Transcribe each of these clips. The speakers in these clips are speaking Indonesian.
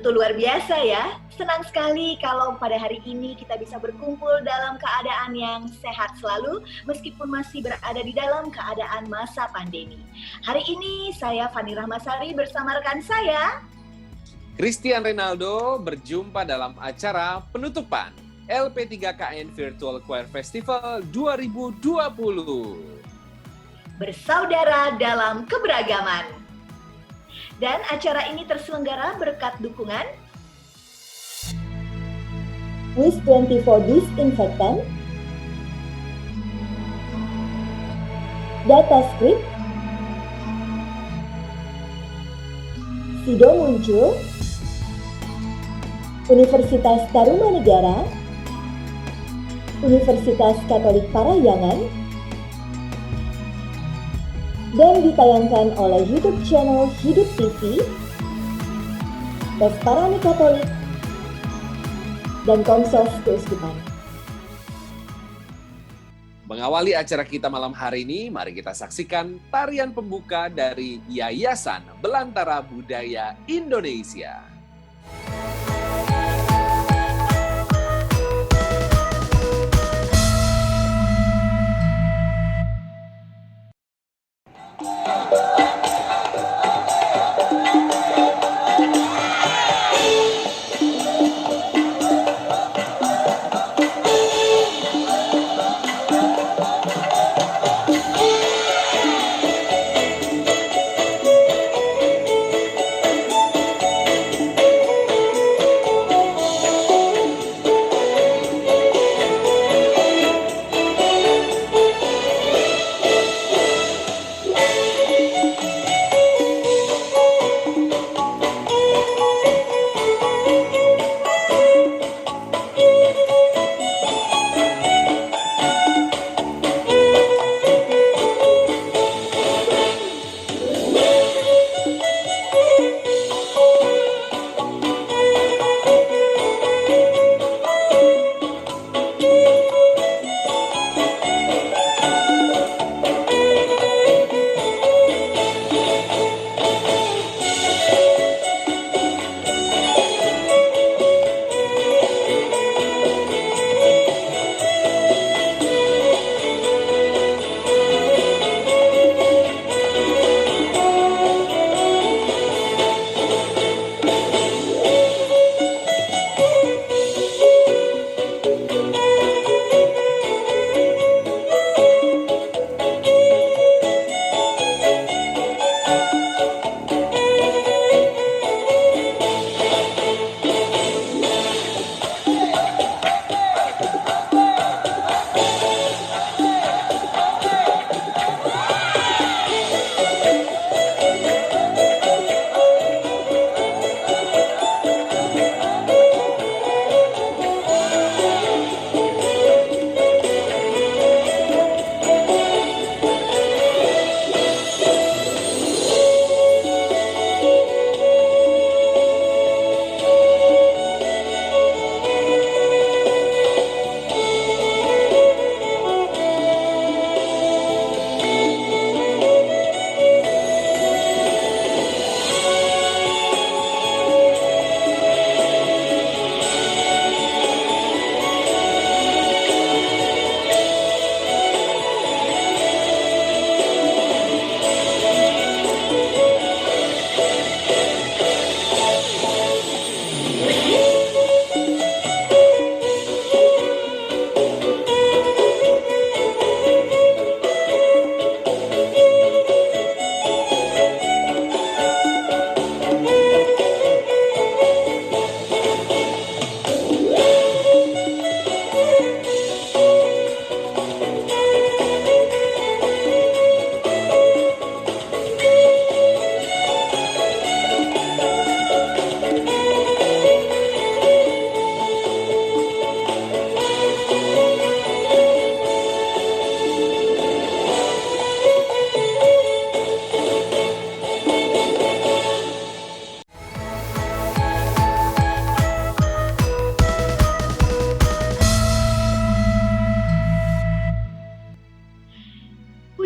Tentu luar biasa ya. Senang sekali kalau pada hari ini kita bisa berkumpul dalam keadaan yang sehat selalu meskipun masih berada di dalam keadaan masa pandemi. Hari ini saya Fani Rahmasari bersama rekan saya Christian Renaldo berjumpa dalam acara penutupan LP3KN Virtual Choir Festival 2020. Bersaudara dalam keberagaman. Dan acara ini terselenggara berkat dukungan WIS24 Disinfectant, DataScript, Sido Muncul, Universitas Tarumanegara, Universitas Katolik Parahyangan, dan ditayangkan oleh YouTube channel Hidup TV, Pesparani Katolik, dan Komsos Keuskupan. Mengawali acara kita malam hari ini, mari kita saksikan tarian pembuka dari Yayasan Belantara Budaya Indonesia.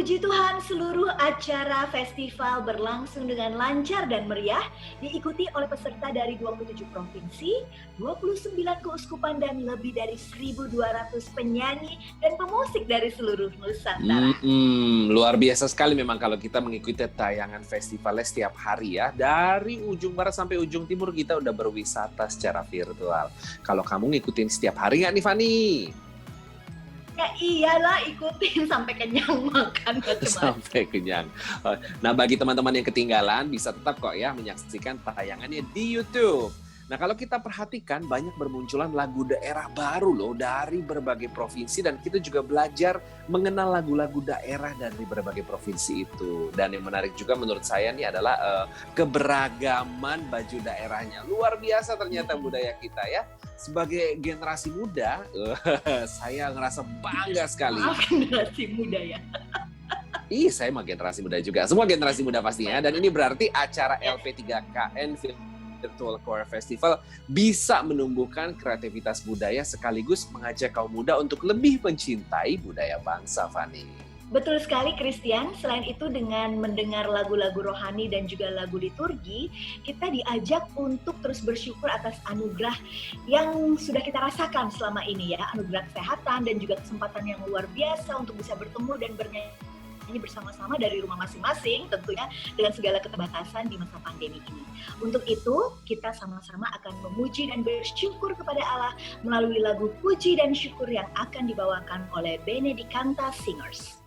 Puji Tuhan, seluruh acara festival berlangsung dengan lancar dan meriah, diikuti oleh peserta dari 27 provinsi, 29 keuskupan, dan lebih dari 1.200 penyanyi dan pemusik dari seluruh Nusantara. Luar biasa sekali memang kalau kita mengikuti tayangan festivalnya setiap hari ya. Dari ujung barat sampai ujung timur kita udah berwisata secara virtual. Kalau kamu ngikutin setiap hari nggak nih, Fani? Ya iyalah, ikutin sampai kenyang makan macam-macam. Sampai kenyang. Nah, bagi teman-teman yang ketinggalan bisa tetap kok ya menyaksikan tayangannya di YouTube. Nah, kalau kita perhatikan banyak bermunculan lagu daerah baru loh dari berbagai provinsi, dan kita juga belajar mengenal lagu-lagu daerah dari berbagai provinsi itu. Dan yang menarik juga menurut saya nih adalah keberagaman baju daerahnya. Luar biasa ternyata budaya kita ya. Sebagai generasi muda, saya ngerasa bangga sekali. Maaf, generasi muda ya. Saya mah generasi muda juga. Semua generasi muda pastinya. Dan ini berarti acara LP3KN Virtual Choir Festival bisa menumbuhkan kreativitas budaya sekaligus mengajak kaum muda untuk lebih mencintai budaya bangsa, Fani. Betul sekali, Christian. Selain itu, dengan mendengar lagu-lagu rohani dan juga lagu liturgi, kita diajak untuk terus bersyukur atas anugerah yang sudah kita rasakan selama ini ya. Anugerah kesehatan dan juga kesempatan yang luar biasa untuk bisa bertemu dan bernyanyi bersama-sama dari rumah masing-masing, tentunya dengan segala keterbatasan di masa pandemi ini. Untuk itu, kita sama-sama akan memuji dan bersyukur kepada Allah melalui lagu puji dan syukur yang akan dibawakan oleh Benedicanta Singers.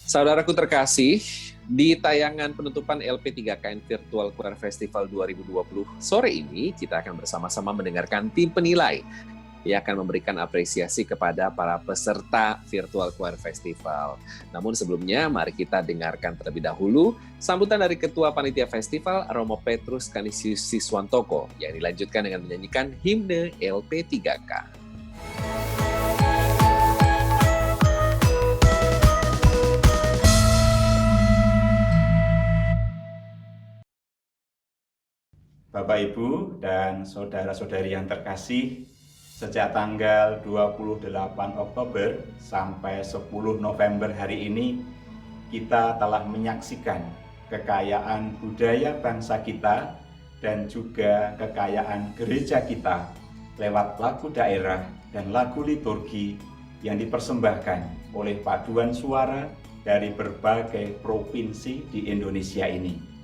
Saudaraku terkasih, di tayangan penutupan LP3KN Virtual Choir Festival 2020, sore ini kita akan bersama-sama mendengarkan tim penilai yang akan memberikan apresiasi kepada para peserta Virtual Choir Festival. Namun sebelumnya, mari kita dengarkan terlebih dahulu sambutan dari Ketua Panitia Festival, Romo Petrus Canisius Siswantoko, yang dilanjutkan dengan menyanyikan himne LP3K. Bapak, Ibu, dan saudara-saudari yang terkasih, sejak tanggal 28 Oktober sampai 10 November hari ini, kita telah menyaksikan kekayaan budaya bangsa kita dan juga kekayaan gereja kita lewat lagu daerah dan lagu liturgi yang dipersembahkan oleh paduan suara dari berbagai provinsi di Indonesia ini.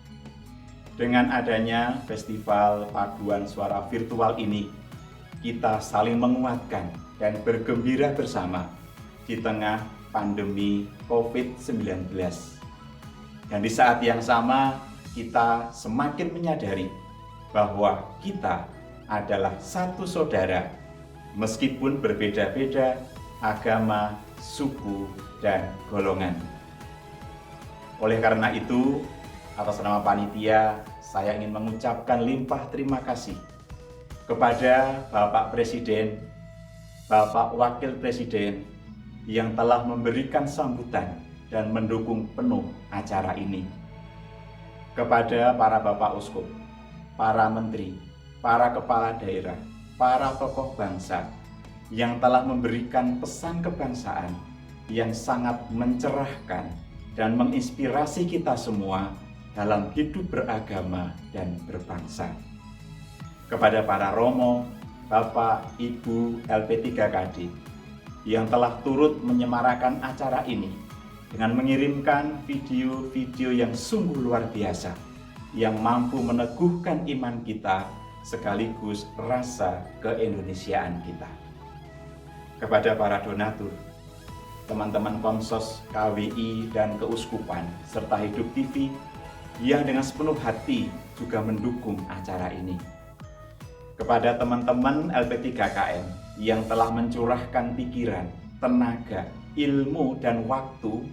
Dengan adanya festival paduan suara virtual ini, kita saling menguatkan dan bergembira bersama di tengah pandemi COVID-19. Dan di saat yang sama, kita semakin menyadari bahwa kita adalah satu saudara, meskipun berbeda-beda agama, suku, dan golongan. Oleh karena itu, atas nama panitia, saya ingin mengucapkan limpah terima kasih kepada Bapak Presiden, Bapak Wakil Presiden yang telah memberikan sambutan dan mendukung penuh acara ini. Kepada para Bapak Uskup, para Menteri, para Kepala Daerah, para tokoh bangsa yang telah memberikan pesan kebangsaan yang sangat mencerahkan dan menginspirasi kita semua dalam hidup beragama dan berbangsa. Kepada para Romo, Bapak, Ibu LP3KD yang telah turut menyemarakan acara ini dengan mengirimkan video-video yang sungguh luar biasa yang mampu meneguhkan iman kita sekaligus rasa keindonesiaan kita. Kepada para donatur, teman-teman Konsos, KWI, dan Keuskupan, serta Hidup TV yang dengan sepenuh hati juga mendukung acara ini. Kepada teman-teman LP3KN yang telah mencurahkan pikiran, tenaga, ilmu, dan waktu,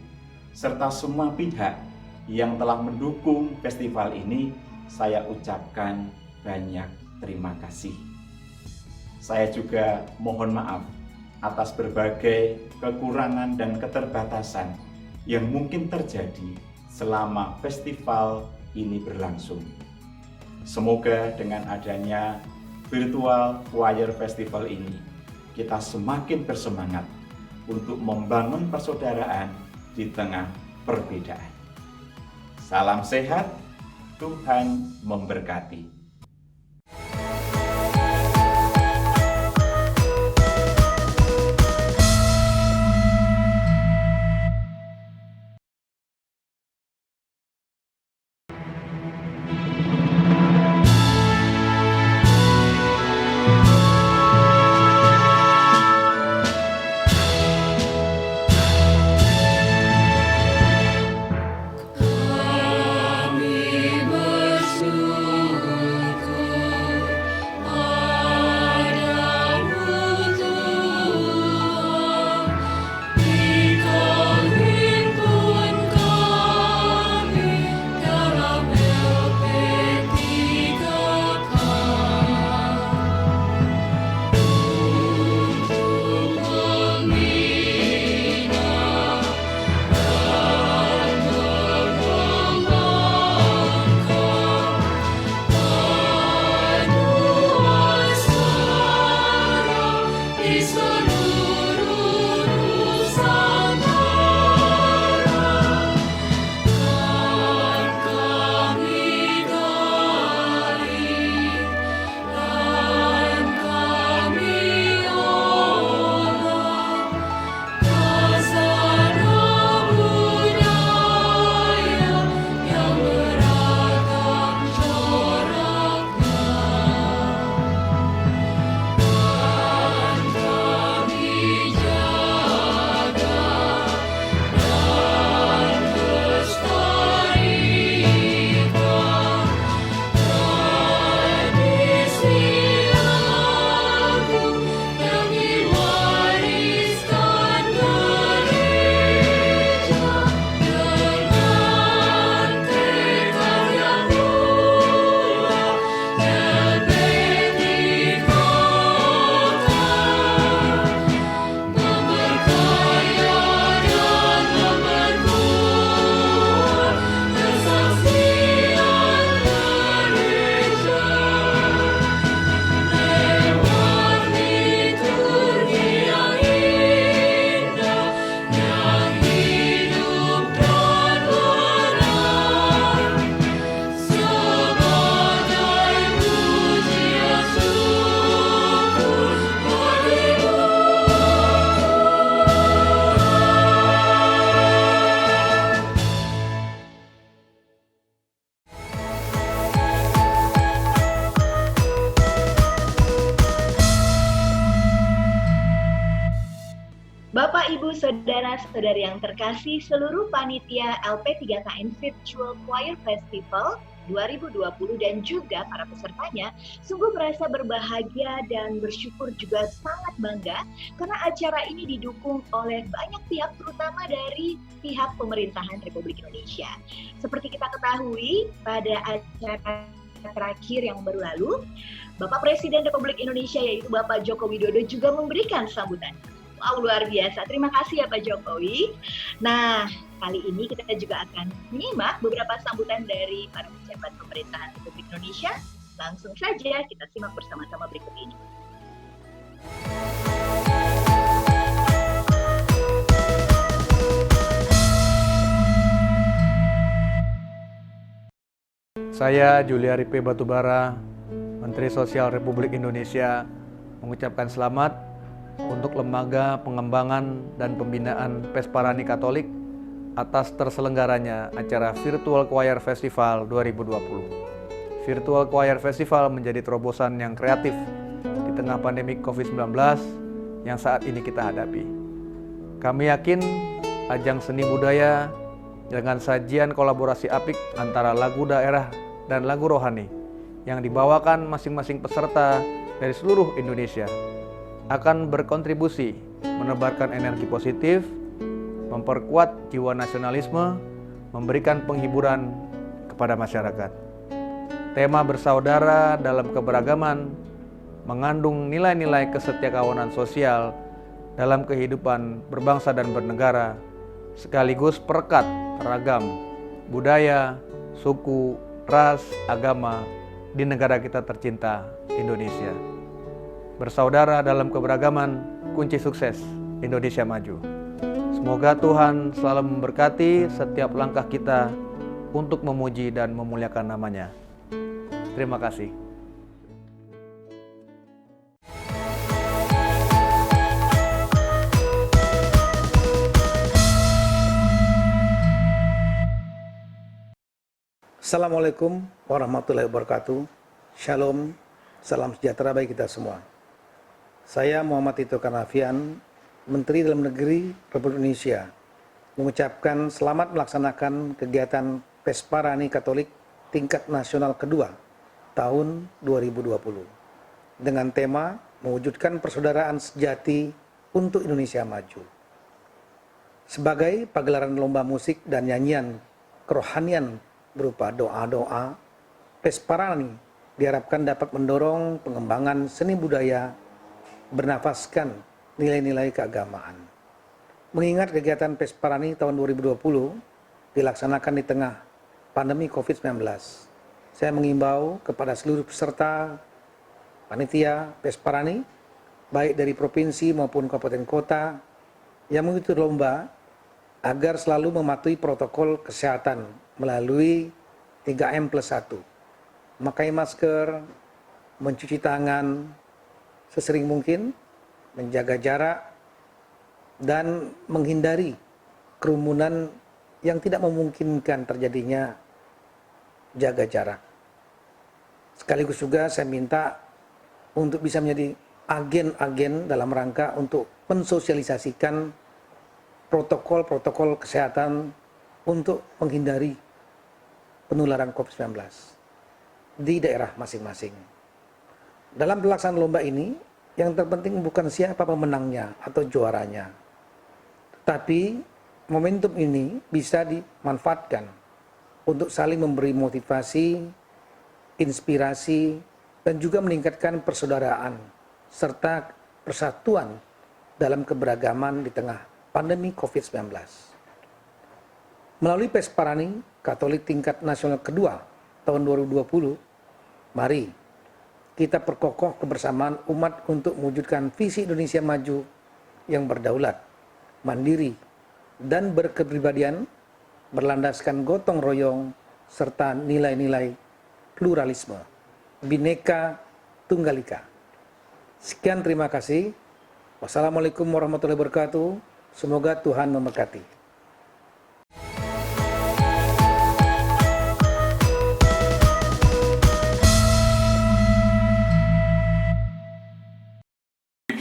serta semua pihak yang telah mendukung festival ini, saya ucapkan banyak terima kasih. Saya juga mohon maaf atas berbagai kekurangan dan keterbatasan yang mungkin terjadi selama festival ini berlangsung. Semoga dengan adanya Virtual Choir Festival ini, kita semakin bersemangat untuk membangun persaudaraan di tengah perbedaan. Salam sehat, Tuhan memberkati. Kami bersyukur saudara-saudari yang terkasih, seluruh panitia LP3KN Virtual Choir Festival 2020 dan juga para pesertanya sungguh merasa berbahagia dan bersyukur juga sangat bangga karena acara ini didukung oleh banyak pihak terutama dari pihak pemerintahan Republik Indonesia. Seperti kita ketahui pada acara terakhir yang baru lalu, Bapak Presiden Republik Indonesia yaitu Bapak Joko Widodo juga memberikan sambutan. Wow, luar biasa. Terima kasih ya Pak Jokowi. Nah, kali ini kita juga akan menyimak beberapa sambutan dari para pejabat pemerintahan Republik Indonesia. Langsung saja kita simak bersama-sama berikut ini. Saya Juliari P. Batubara, Menteri Sosial Republik Indonesia, mengucapkan selamat untuk Lembaga Pengembangan dan Pembinaan Pesparani Katolik atas terselenggaranya acara Virtual Choir Festival 2020. Virtual Choir Festival menjadi terobosan yang kreatif di tengah pandemi COVID-19 yang saat ini kita hadapi. Kami yakin ajang seni budaya dengan sajian kolaborasi apik antara lagu daerah dan lagu rohani yang dibawakan masing-masing peserta dari seluruh Indonesia akan berkontribusi menebarkan energi positif, memperkuat jiwa nasionalisme, memberikan penghiburan kepada masyarakat. Tema bersaudara dalam keberagaman mengandung nilai-nilai kesetiakawanan sosial dalam kehidupan berbangsa dan bernegara, sekaligus perekat ragam budaya, suku, ras, agama di negara kita tercinta, Indonesia. Bersaudara dalam keberagaman, kunci sukses Indonesia maju. Semoga Tuhan selalu memberkati setiap langkah kita untuk memuji dan memuliakan namanya. Terima kasih. Assalamualaikum warahmatullahi wabarakatuh. Shalom, salam sejahtera bagi kita semua. Saya Muhammad Tito Karnavian, Menteri Dalam Negeri Republik Indonesia, mengucapkan selamat melaksanakan kegiatan Pesparani Katolik tingkat nasional kedua tahun 2020 dengan tema mewujudkan persaudaraan sejati untuk Indonesia maju. Sebagai pagelaran lomba musik dan nyanyian kerohanian berupa doa-doa, Pesparani diharapkan dapat mendorong pengembangan seni budaya bernafaskan nilai-nilai keagamaan. Mengingat kegiatan Pesparani tahun 2020 dilaksanakan di tengah pandemi COVID-19, saya mengimbau kepada seluruh peserta panitia Pesparani, baik dari provinsi maupun kabupaten kota yang mengikuti lomba, agar selalu mematuhi protokol kesehatan melalui 3M+1, memakai masker, mencuci tangan sesering mungkin, menjaga jarak, dan menghindari kerumunan yang tidak memungkinkan terjadinya jaga jarak. Sekaligus juga saya minta untuk bisa menjadi agen-agen dalam rangka untuk mensosialisasikan protokol-protokol kesehatan untuk menghindari penularan COVID-19 di daerah masing-masing. Dalam pelaksanaan lomba ini, yang terpenting bukan siapa pemenangnya atau juaranya, tapi momentum ini bisa dimanfaatkan untuk saling memberi motivasi, inspirasi, dan juga meningkatkan persaudaraan serta persatuan dalam keberagaman di tengah pandemi COVID-19. Melalui Pesparani Katolik tingkat nasional kedua tahun 2020, mari kita perkokoh kebersamaan umat untuk mewujudkan visi Indonesia maju yang berdaulat, mandiri, dan berkepribadian berlandaskan gotong royong serta nilai-nilai pluralisme, Bhinneka Tunggal Ika. Sekian, terima kasih. Wassalamualaikum warahmatullahi wabarakatuh. Semoga Tuhan memberkati.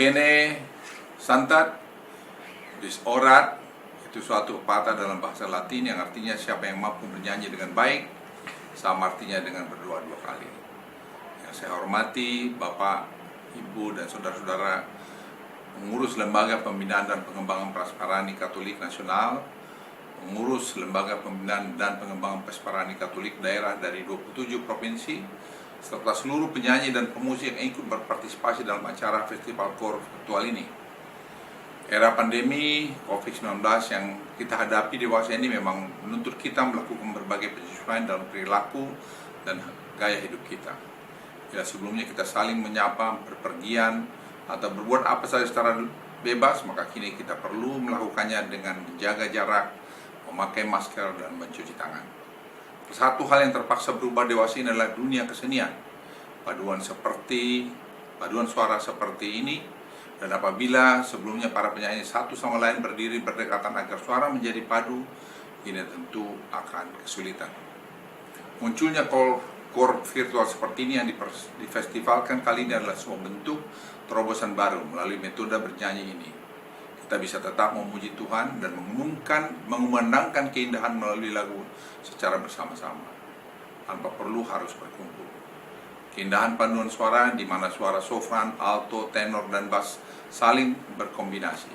Bene Santat, Disorat itu suatu pepatah dalam bahasa Latin yang artinya siapa yang mampu bernyanyi dengan baik, sama artinya dengan berdoa 2 kali. Yang saya hormati Bapak, Ibu, dan saudara-saudara pengurus Lembaga Pembinaan dan Pengembangan Pesparani Katolik Nasional, pengurus Lembaga Pembinaan dan Pengembangan Pesparani Katolik daerah dari 27 provinsi, serta seluruh penyanyi dan pemusik yang ikut berpartisipasi dalam acara Festival KOR virtual ini. Era pandemi COVID-19 yang kita hadapi dewasa ini memang menuntut kita melakukan berbagai penyesuaian dalam perilaku dan gaya hidup kita. Bila sebelumnya kita saling menyapa, berpergian, atau berbuat apa saja secara bebas, maka kini kita perlu melakukannya dengan menjaga jarak, memakai masker, dan mencuci tangan. Satu hal yang terpaksa berubah dewasa ini adalah dunia kesenian. Paduan suara seperti ini, dan apabila sebelumnya para penyanyi satu sama lain berdiri berdekatan agar suara menjadi padu, ini tentu akan kesulitan. Munculnya KOR virtual seperti ini yang difestivalkan kali ini adalah sebuah bentuk terobosan baru melalui metode bernyanyi ini. Kita bisa tetap memuji Tuhan dan mengumandangkan keindahan melalui lagu secara bersama-sama, tanpa perlu harus berkumpul. Keindahan paduan suara di mana suara sopran, alto, tenor, dan bass saling berkombinasi.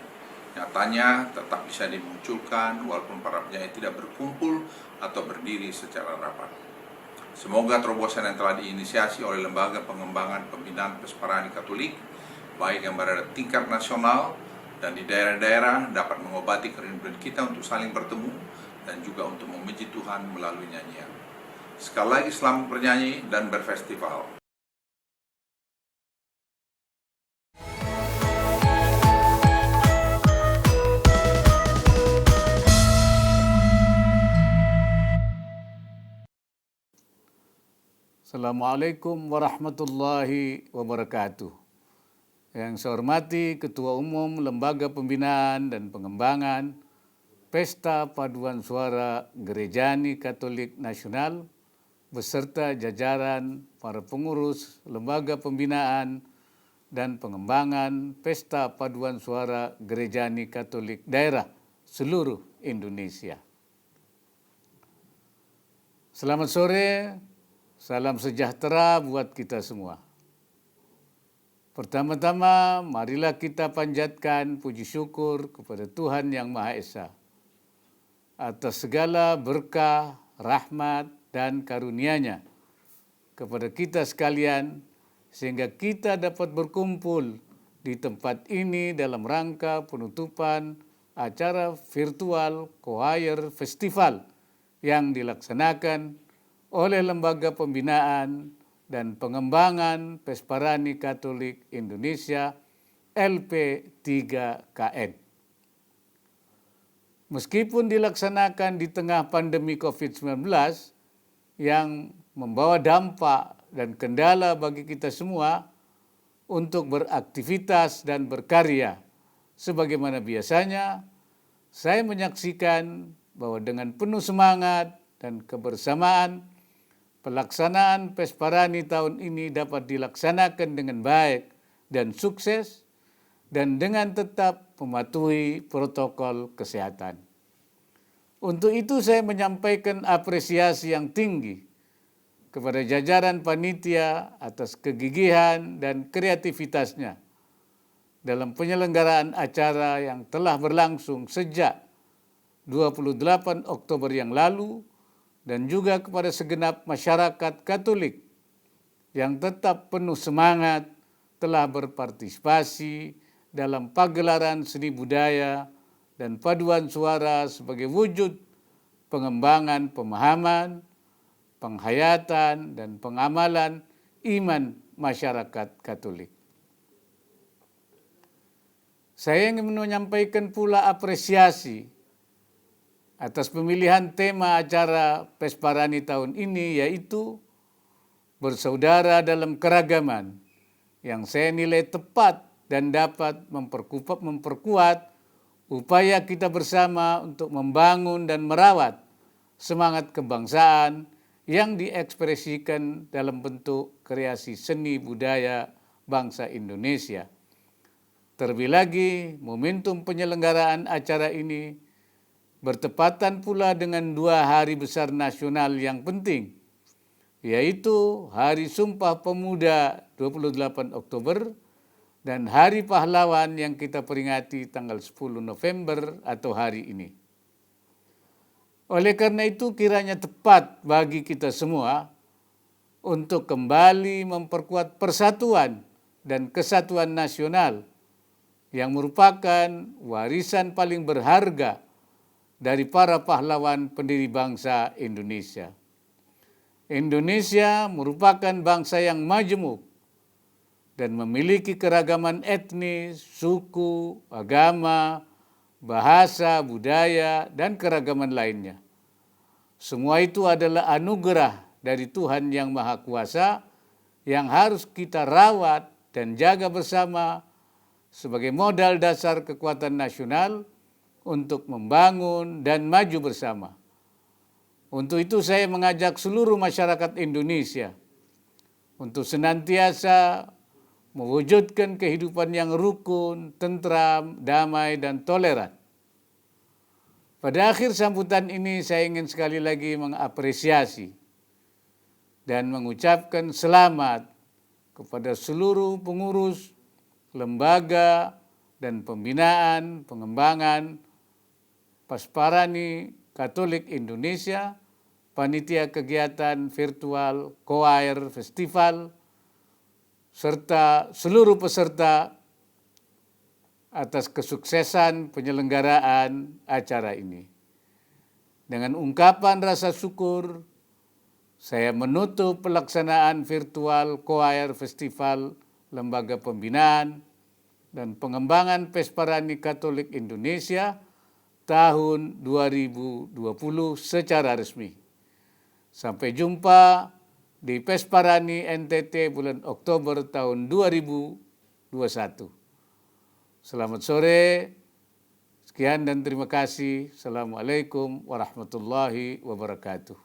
Nyatanya tetap bisa dimunculkan walaupun para penyanyi tidak berkumpul atau berdiri secara rapat. Semoga terobosan yang telah diinisiasi oleh Lembaga Pengembangan Pembinaan Pesparani Katolik, baik yang berada di tingkat nasional dan di daerah-daerah, dapat mengobati kerinduan kita untuk saling bertemu dan juga untuk memuji Tuhan melalui nyanyian. Sekali lagi selamat bernyanyi dan berfestival. Assalamualaikum warahmatullahi wabarakatuh. Yang saya hormati Ketua Umum Lembaga Pembinaan dan Pengembangan Pesta Paduan Suara Gerejani Katolik Nasional beserta jajaran para pengurus Lembaga Pembinaan dan Pengembangan Pesta Paduan Suara Gerejani Katolik Daerah seluruh Indonesia. Selamat sore, salam sejahtera buat kita semua. Pertama-tama, marilah kita panjatkan puji syukur kepada Tuhan Yang Maha Esa atas segala berkah, rahmat, dan karunia-Nya kepada kita sekalian, sehingga kita dapat berkumpul di tempat ini dalam rangka penutupan acara virtual Choir Festival yang dilaksanakan oleh Lembaga Pembinaan dan Pengembangan Pesparani Katolik Indonesia LP3KN. Meskipun dilaksanakan di tengah pandemi COVID-19 yang membawa dampak dan kendala bagi kita semua untuk beraktivitas dan berkarya sebagaimana biasanya, saya menyaksikan bahwa dengan penuh semangat dan kebersamaan, pelaksanaan Pesparani tahun ini dapat dilaksanakan dengan baik dan sukses dan dengan tetap mematuhi protokol kesehatan. Untuk itu saya menyampaikan apresiasi yang tinggi kepada jajaran panitia atas kegigihan dan kreativitasnya dalam penyelenggaraan acara yang telah berlangsung sejak 28 Oktober yang lalu, dan juga kepada segenap masyarakat Katolik yang tetap penuh semangat telah berpartisipasi dalam pagelaran seni budaya dan paduan suara sebagai wujud pengembangan pemahaman, penghayatan, dan pengamalan iman masyarakat Katolik. Saya ingin menyampaikan pula apresiasi atas pemilihan tema acara Pesparani tahun ini, yaitu Bersaudara dalam Keragaman, yang saya nilai tepat dan dapat memperkuat upaya kita bersama untuk membangun dan merawat semangat kebangsaan yang diekspresikan dalam bentuk kreasi seni budaya bangsa Indonesia. Terlebih lagi, momentum penyelenggaraan acara ini bertepatan pula dengan 2 hari besar nasional yang penting, yaitu Hari Sumpah Pemuda 28 Oktober dan Hari Pahlawan yang kita peringati tanggal 10 November atau hari ini. Oleh karena itu kiranya tepat bagi kita semua untuk kembali memperkuat persatuan dan kesatuan nasional yang merupakan warisan paling berharga dari para pahlawan pendiri bangsa Indonesia. Indonesia merupakan bangsa yang majemuk dan memiliki keragaman etnis, suku, agama, bahasa, budaya, dan keragaman lainnya. Semua itu adalah anugerah dari Tuhan Yang Maha Kuasa yang harus kita rawat dan jaga bersama sebagai modal dasar kekuatan nasional untuk membangun dan maju bersama. Untuk itu saya mengajak seluruh masyarakat Indonesia untuk senantiasa mewujudkan kehidupan yang rukun, tentram, damai, dan toleran. Pada akhir sambutan ini saya ingin sekali lagi mengapresiasi dan mengucapkan selamat kepada seluruh pengurus, lembaga, dan pembinaan, pengembangan Pasparani Katolik Indonesia, panitia kegiatan virtual Choir Festival, serta seluruh peserta atas kesuksesan penyelenggaraan acara ini. Dengan ungkapan rasa syukur, saya menutup pelaksanaan virtual Choir Festival Lembaga Pembinaan dan Pengembangan Pesparani Katolik Indonesia tahun 2020 secara resmi. Sampai jumpa di Pesparani NTT bulan Oktober tahun 2021. Selamat sore, sekian dan terima kasih. Assalamualaikum warahmatullahi wabarakatuh.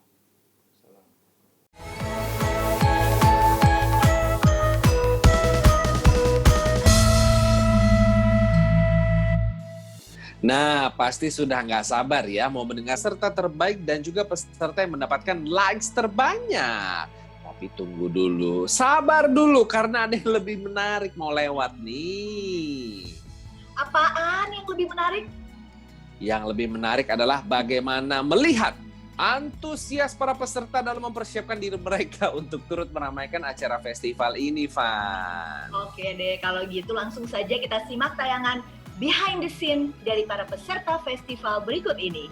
Nah, pasti sudah nggak sabar ya mau mendengar peserta terbaik dan juga peserta yang mendapatkan likes terbanyak. Tapi tunggu dulu, sabar dulu karena ada yang lebih menarik mau lewat nih. Apaan yang lebih menarik? Yang lebih menarik adalah bagaimana melihat antusias para peserta dalam mempersiapkan diri mereka untuk turut meramaikan acara festival ini, Van. Oke deh, kalau gitu langsung saja kita simak tayangan behind the scene dari para peserta festival berikut ini.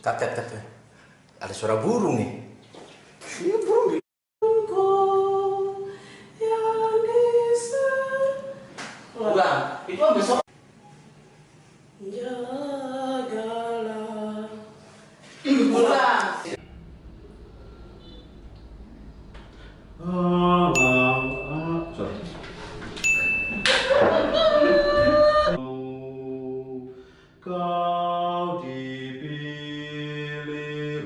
Tat. Ada suara burung nih. Iya burung. Bukan, itu besok. Jagalah. Bukan. Kau dipilih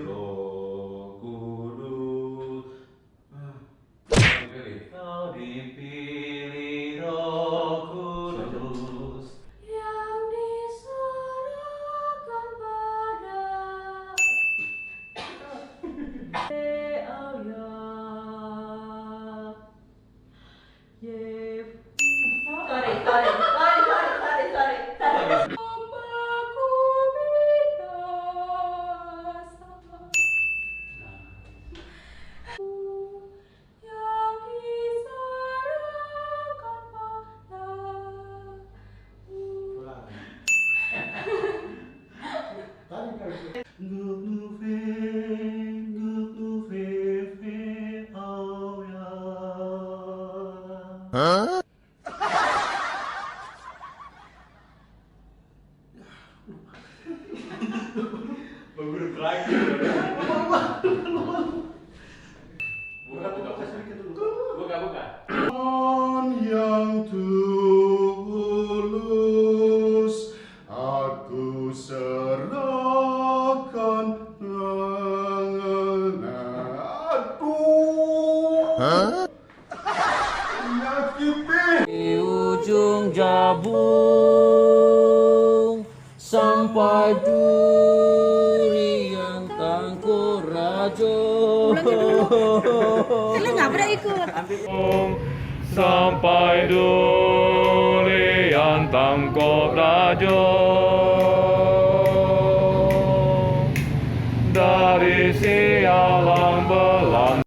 Roh Kudus. Kau dipilih Roh Kudus. Yang di surga. Di ujung jabung sampai durian tangkor rajo. Kalian nggak pernah ikut. Sampai durian tangkor rajo. Dari sialang belang.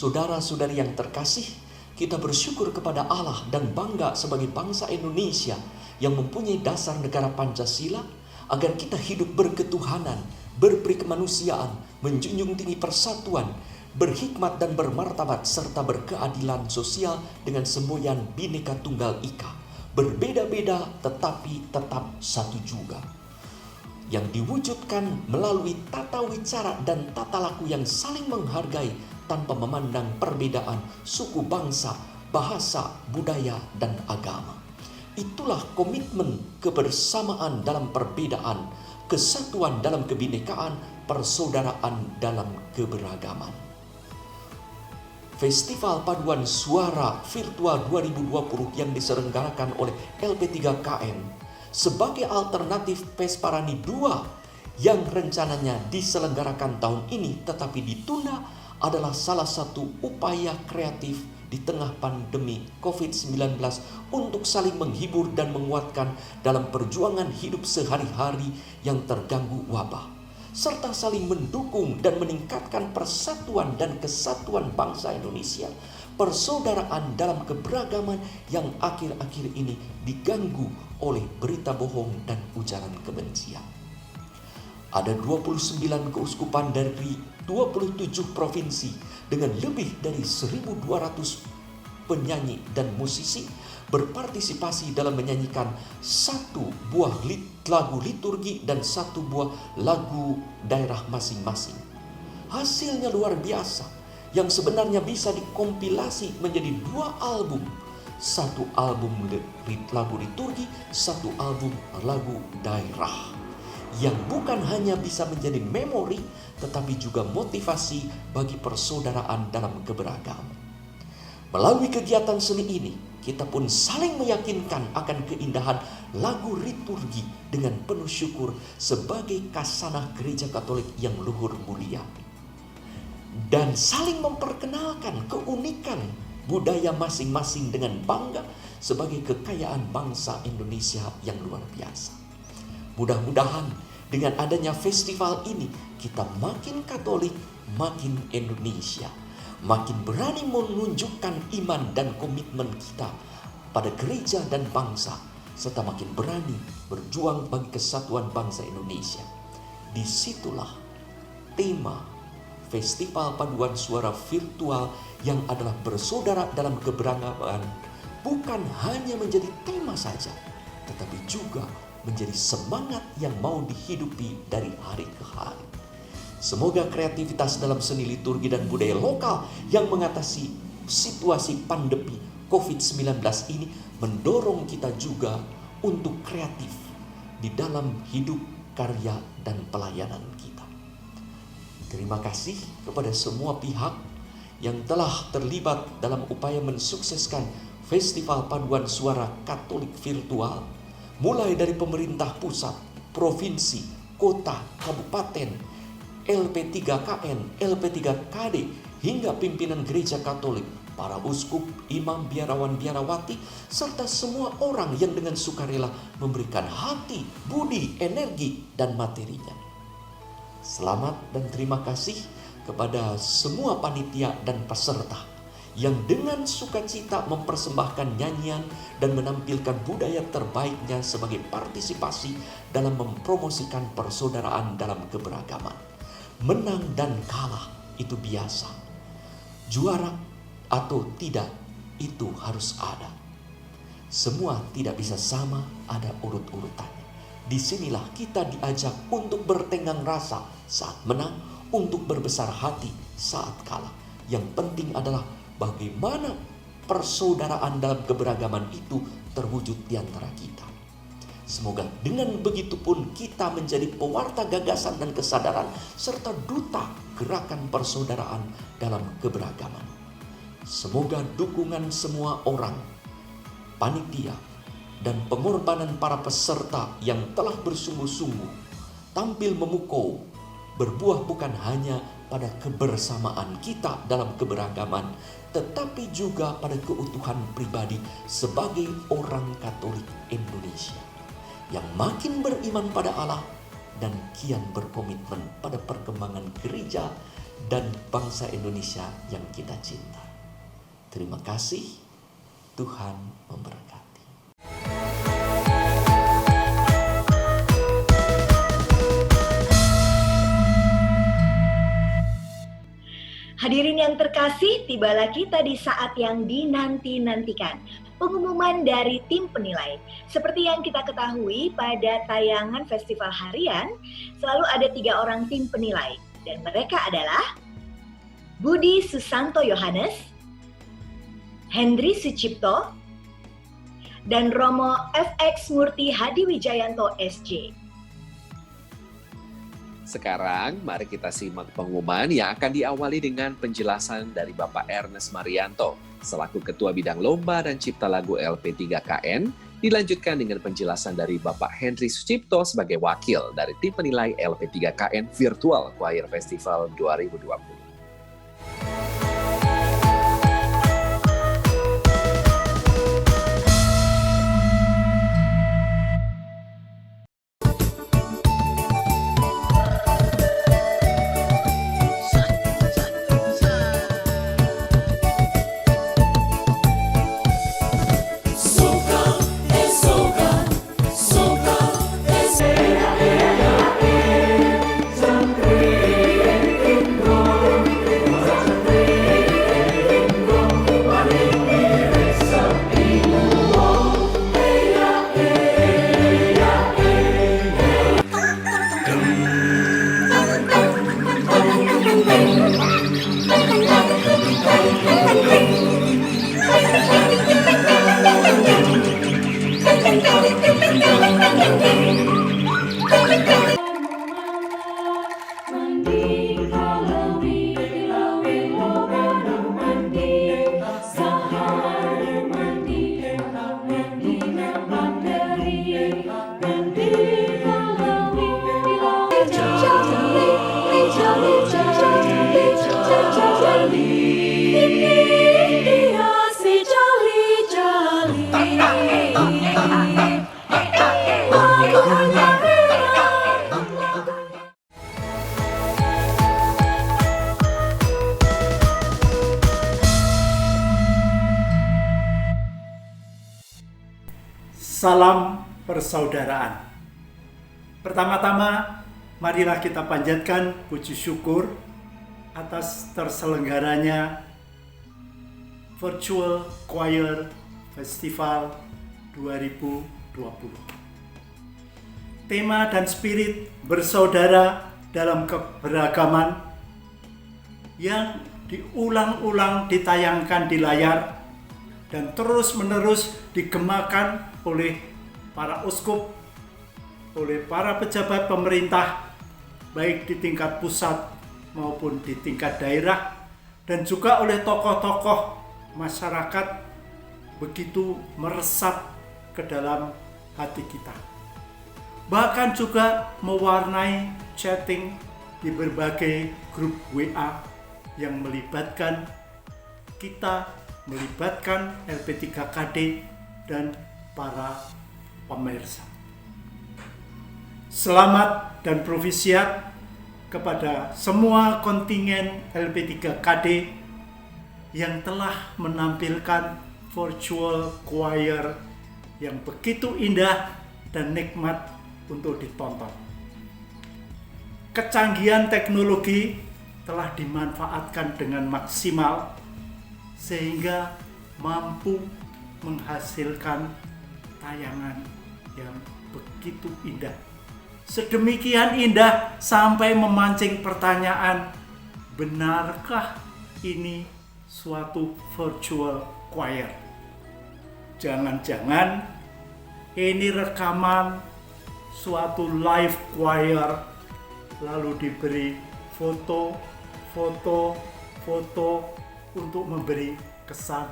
Saudara-saudari yang terkasih, kita bersyukur kepada Allah dan bangga sebagai bangsa Indonesia yang mempunyai dasar negara Pancasila agar kita hidup berketuhanan, berperi kemanusiaan, menjunjung tinggi persatuan, berhikmat dan bermartabat serta berkeadilan sosial dengan semboyan Bhinneka Tunggal Ika. Berbeda-beda tetapi tetap satu juga. Yang diwujudkan melalui tata wicara dan tata laku yang saling menghargai tanpa memandang perbedaan suku bangsa, bahasa, budaya, dan agama. Itulah komitmen kebersamaan dalam perbedaan, kesatuan dalam kebinekaan, persaudaraan dalam keberagaman. Festival Paduan Suara Virtual 2020 yang diselenggarakan oleh LP3KM sebagai alternatif Pesparani 2 yang rencananya diselenggarakan tahun ini tetapi ditunda adalah salah satu upaya kreatif di tengah pandemi COVID-19 untuk saling menghibur dan menguatkan dalam perjuangan hidup sehari-hari yang terganggu wabah, serta saling mendukung dan meningkatkan persatuan dan kesatuan bangsa Indonesia, persaudaraan dalam keberagaman yang akhir-akhir ini diganggu oleh berita bohong dan ujaran kebencian. Ada 29 keuskupan dari 27 provinsi dengan lebih dari 1.200 penyanyi dan musisi berpartisipasi dalam menyanyikan satu buah lagu liturgi dan satu buah lagu daerah masing-masing. Hasilnya luar biasa yang sebenarnya bisa dikompilasi menjadi 2 album. Satu album lagu liturgi, satu album lagu daerah. yang bukan hanya bisa menjadi memori, tetapi juga motivasi bagi persaudaraan dalam keberagaman. Melalui kegiatan seni ini, kita pun saling meyakinkan akan keindahan lagu liturgi dengan penuh syukur sebagai kasanah gereja Katolik yang luhur mulia. Dan saling memperkenalkan keunikan budaya masing-masing dengan bangga sebagai kekayaan bangsa Indonesia yang luar biasa. Mudah-mudahan dengan adanya festival ini kita makin Katolik, makin Indonesia, makin berani menunjukkan iman dan komitmen kita pada gereja dan bangsa, serta makin berani berjuang bagi kesatuan bangsa Indonesia. Disitulah tema Festival Paduan Suara Virtual yang adalah bersaudara dalam keberagaman bukan hanya menjadi tema saja, tetapi juga menjadi semangat yang mau dihidupi dari hari ke hari. Semoga kreativitas dalam seni liturgi dan budaya lokal yang mengatasi situasi pandemi COVID-19 ini mendorong kita juga untuk kreatif di dalam hidup, karya, dan pelayanan kita. Terima kasih kepada semua pihak yang telah terlibat dalam upaya mensukseskan Festival Paduan Suara Katolik Virtual, mulai dari pemerintah pusat, provinsi, kota, kabupaten, LP3KN, LP3KD, hingga pimpinan gereja Katolik, para uskup, imam, biarawan, biarawati, serta semua orang yang dengan sukarela memberikan hati, budi, energi, dan materinya. Selamat dan terima kasih kepada semua panitia dan peserta yang dengan sukacita mempersembahkan nyanyian dan menampilkan budaya terbaiknya sebagai partisipasi dalam mempromosikan persaudaraan dalam keberagaman. Menang dan kalah itu biasa. Juara atau tidak itu harus ada. Semua tidak bisa sama, ada urut-urutannya. Disinilah kita diajak untuk bertenggang rasa saat menang, untuk berbesar hati saat kalah. Yang penting adalah bagaimana persaudaraan dalam keberagaman itu terwujud di antara kita. Semoga dengan begitu pun kita menjadi pewarta gagasan dan kesadaran serta duta gerakan persaudaraan dalam keberagaman. Semoga dukungan semua orang, panitia, dan pengorbanan para peserta yang telah bersungguh-sungguh tampil memukau berbuah bukan hanya pada kebersamaan kita dalam keberagaman, tetapi juga pada keutuhan pribadi sebagai orang Katolik Indonesia yang makin beriman pada Allah dan kian berkomitmen pada perkembangan gereja dan bangsa Indonesia yang kita cinta. Terima kasih, Tuhan memberkati. Hadirin yang terkasih, tibalah kita di saat yang dinanti-nantikan, pengumuman dari tim penilai. Seperti yang kita ketahui, pada tayangan festival harian, selalu ada 3 orang tim penilai. Dan mereka adalah Budi Susanto Yohanes, Hendri Sucipto, dan Romo FX Murti Hadiwijayanto SJ. Sekarang mari kita simak pengumuman yang akan diawali dengan penjelasan dari Bapak Ernest Marianto selaku Ketua Bidang Lomba dan Cipta Lagu LP3KN, dilanjutkan dengan penjelasan dari Bapak Henry Sucipto sebagai wakil dari tim penilai LP3KN Virtual Choir Festival 2020. Indro India si jali-jali. Salam persaudaraan. Pertama-tama, marilah kita panjatkan puji syukur atas terselenggaranya Virtual Choir Festival 2020. Tema dan spirit bersaudara dalam keberagaman yang diulang-ulang ditayangkan di layar dan terus-menerus digemakan oleh para uskup, oleh para pejabat pemerintah, baik di tingkat pusat maupun di tingkat daerah, dan juga oleh tokoh-tokoh masyarakat, begitu meresap ke dalam hati kita. Bahkan juga mewarnai chatting di berbagai grup WA yang melibatkan kita, melibatkan LP3KD dan para pemirsa. Selamat dan profisiat kepada semua kontingen LP3KD yang telah menampilkan virtual choir yang begitu indah dan nikmat untuk ditonton. Kecanggihan teknologi telah dimanfaatkan dengan maksimal sehingga mampu menghasilkan tayangan yang begitu indah. Sedemikian indah sampai memancing pertanyaan, benarkah ini suatu virtual choir? Jangan-jangan ini rekaman suatu live choir lalu diberi foto untuk memberi kesan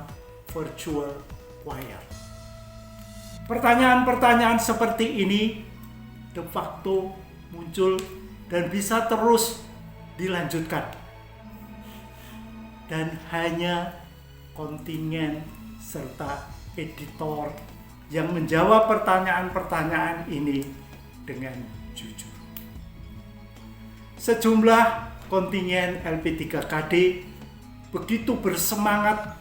virtual choir. Pertanyaan-pertanyaan seperti ini de facto muncul dan bisa terus dilanjutkan. Dan hanya kontingen serta editor yang menjawab pertanyaan-pertanyaan ini dengan jujur. Sejumlah kontingen LP3KD begitu bersemangat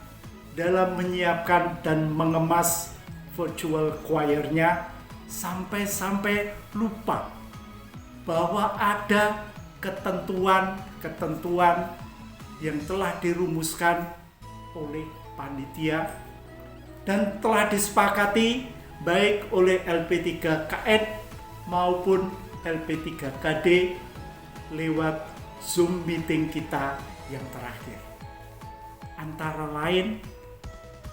dalam menyiapkan dan mengemas virtual choir-nya sampai-sampai lupa bahwa ada ketentuan-ketentuan yang telah dirumuskan oleh panitia dan telah disepakati baik oleh LP3KN maupun LP3KD lewat Zoom meeting kita yang terakhir. Antara lain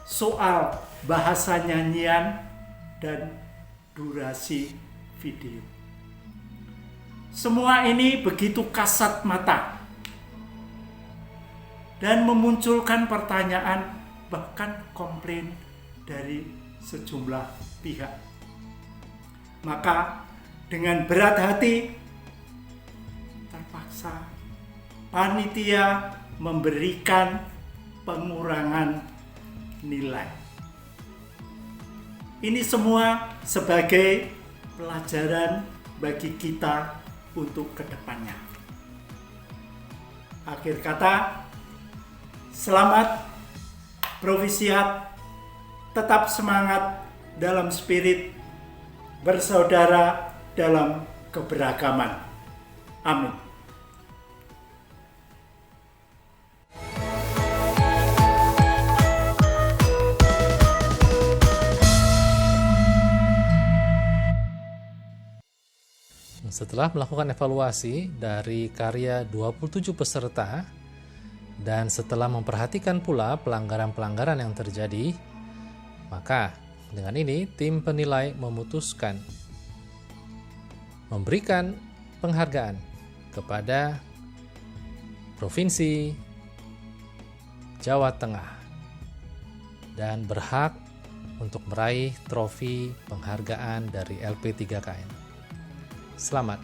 soal bahasa nyanyian dan durasi video. Semua ini begitu kasat mata dan memunculkan pertanyaan bahkan komplain dari sejumlah pihak. Maka dengan berat hati terpaksa panitia memberikan pengurangan nilai. Ini semua sebagai pelajaran bagi kita untuk kedepannya. Akhir kata, selamat, profisiat, tetap semangat dalam spirit bersaudara dalam keberagaman. Amin. Setelah melakukan evaluasi dari karya 27 peserta dan setelah memperhatikan pula pelanggaran-pelanggaran yang terjadi, maka dengan ini tim penilai memutuskan memberikan penghargaan kepada Provinsi Jawa Tengah dan berhak untuk meraih trofi penghargaan dari LP3KN. Selamat.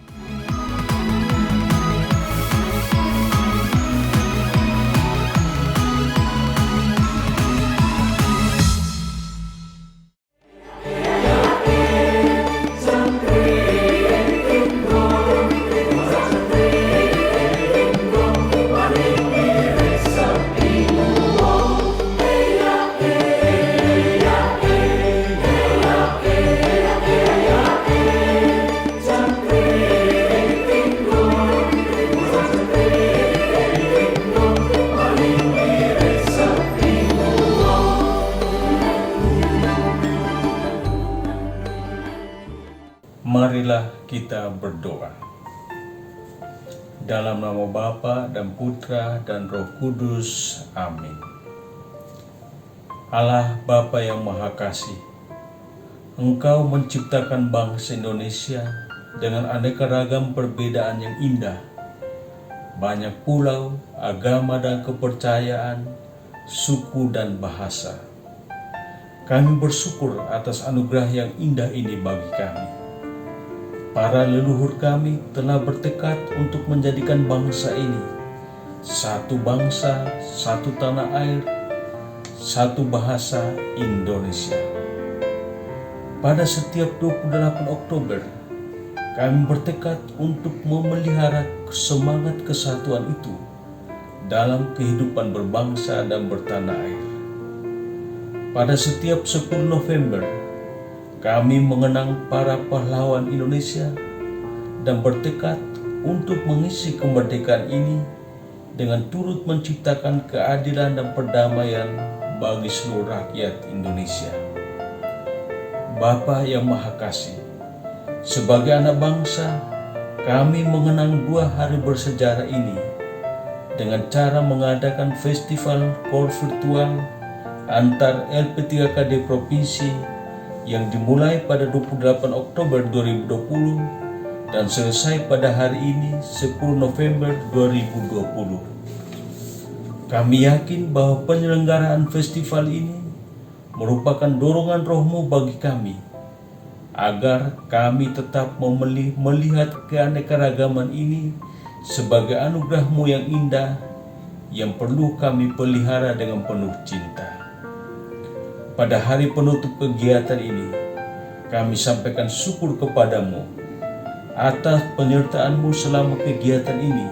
kita berdoa. Dalam nama Bapa dan Putra dan Roh Kudus. Amin. Allah Bapa yang Maha Kasih, Engkau menciptakan bangsa Indonesia dengan aneka ragam perbedaan yang indah. Banyak pulau, agama dan kepercayaan, suku dan bahasa. Kami bersyukur atas anugerah yang indah ini bagi kami. Para leluhur kami telah bertekad untuk menjadikan bangsa ini satu bangsa, satu tanah air, satu bahasa Indonesia. Pada setiap 28 Oktober, kami bertekad untuk memelihara semangat kesatuan itu dalam kehidupan berbangsa dan bertanah air. Pada setiap 10 November, kami mengenang para pahlawan Indonesia dan bertekad untuk mengisi kemerdekaan ini dengan turut menciptakan keadilan dan perdamaian bagi seluruh rakyat Indonesia. Bapa yang Maha Kasih, sebagai anak bangsa, kami mengenang 2 hari bersejarah ini dengan cara mengadakan festival core virtual antar LP3KD Provinsi yang dimulai pada 28 Oktober 2020 dan selesai pada hari ini 10 November 2020. Kami yakin bahwa penyelenggaraan festival ini merupakan dorongan rohmu bagi kami, agar kami tetap melihat keanekaragaman ini sebagai anugerahmu yang indah yang perlu kami pelihara dengan penuh cinta. Pada hari penutup kegiatan ini, kami sampaikan syukur kepadamu atas penyertaanmu selama kegiatan ini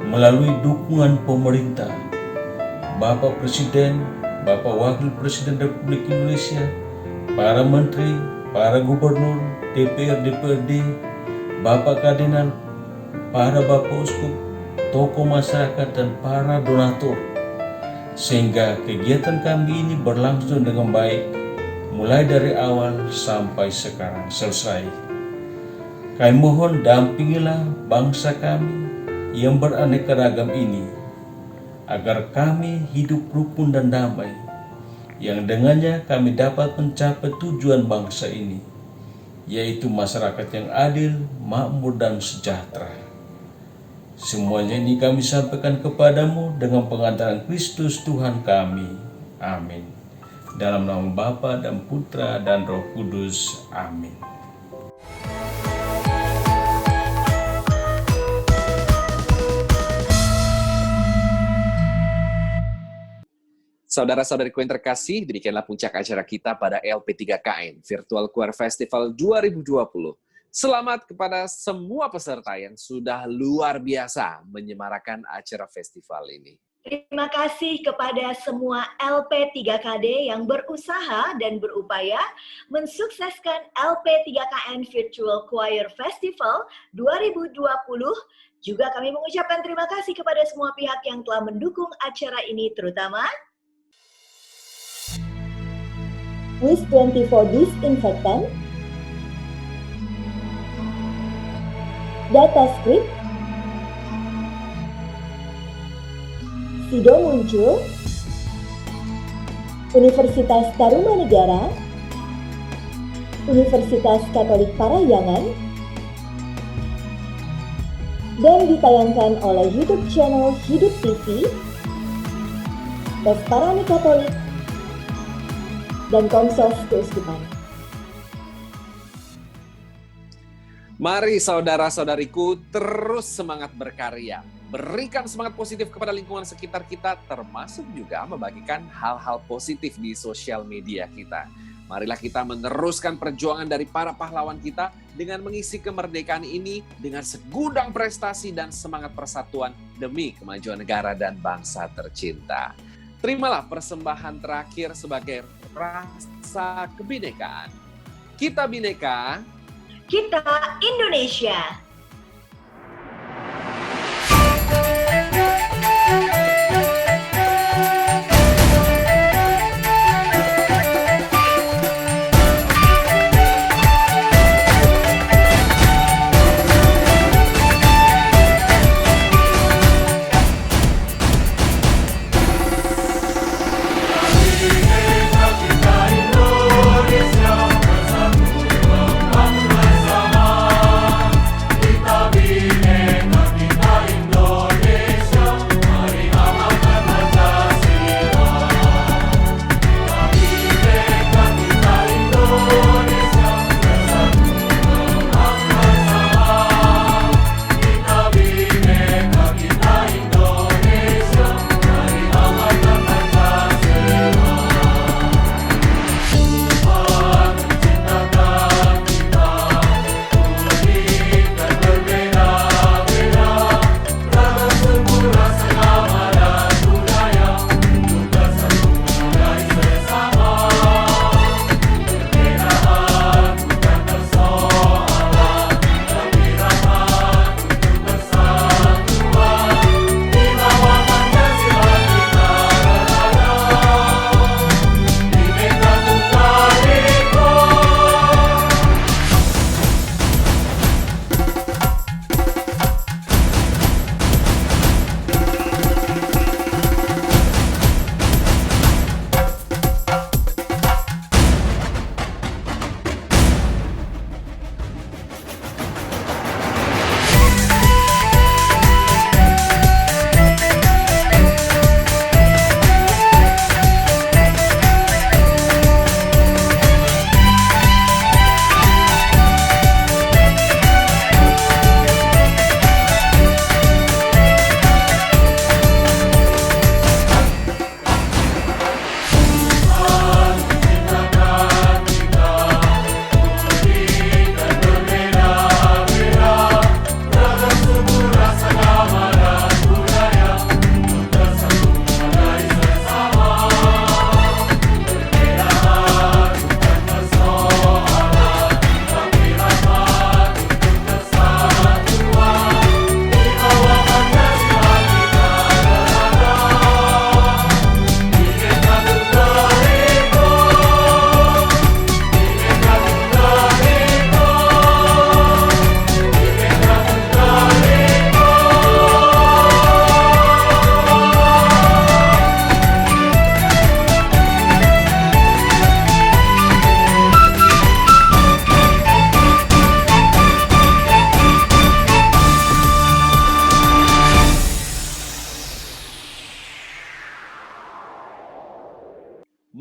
melalui dukungan pemerintah, Bapak Presiden, Bapak Wakil Presiden Republik Indonesia, para menteri, para gubernur, DPR, DPRD, Bapak Kardinal, para Bapak Uskup, tokoh masyarakat dan para donatur, sehingga kegiatan kami ini berlangsung dengan baik mulai dari awal sampai sekarang selesai. Kami mohon dampingilah bangsa kami yang beraneka ragam ini, agar kami hidup rukun dan damai, yang dengannya kami dapat mencapai tujuan bangsa ini, yaitu masyarakat yang adil, makmur dan sejahtera. Semuanya ini kami sampaikan kepadamu dengan pengantaran Kristus Tuhan kami. Amin. Dalam nama Bapa dan Putra dan Roh Kudus. Amin. Saudara-saudariku yang terkasih, demikianlah puncak acara kita pada LP3KN Virtual Choir Festival 2020. Selamat kepada semua peserta yang sudah luar biasa menyemarakan acara festival ini. Terima kasih kepada semua LP3KD yang berusaha dan berupaya mensukseskan LP3KN Virtual Choir Festival 2020. Juga kami mengucapkan terima kasih kepada semua pihak yang telah mendukung acara ini, terutama WIS24 Disinfektan, Datascript, Sido Muncul, Universitas Tarumanegara, Universitas Katolik Parahyangan, dan ditayangkan oleh YouTube channel Hidup TV, Pesparani Katolik, dan Konsos Keuskupan. Mari saudara-saudariku terus semangat berkarya. Berikan semangat positif kepada lingkungan sekitar kita, termasuk juga membagikan hal-hal positif di sosial media kita. Marilah kita meneruskan perjuangan dari para pahlawan kita dengan mengisi kemerdekaan ini dengan segudang prestasi dan semangat persatuan demi kemajuan negara dan bangsa tercinta. Terimalah persembahan terakhir sebagai rasa kebinekaan. Kita bineka, kita Indonesia.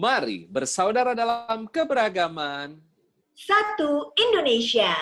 Mari bersaudara dalam keberagaman. Satu Indonesia.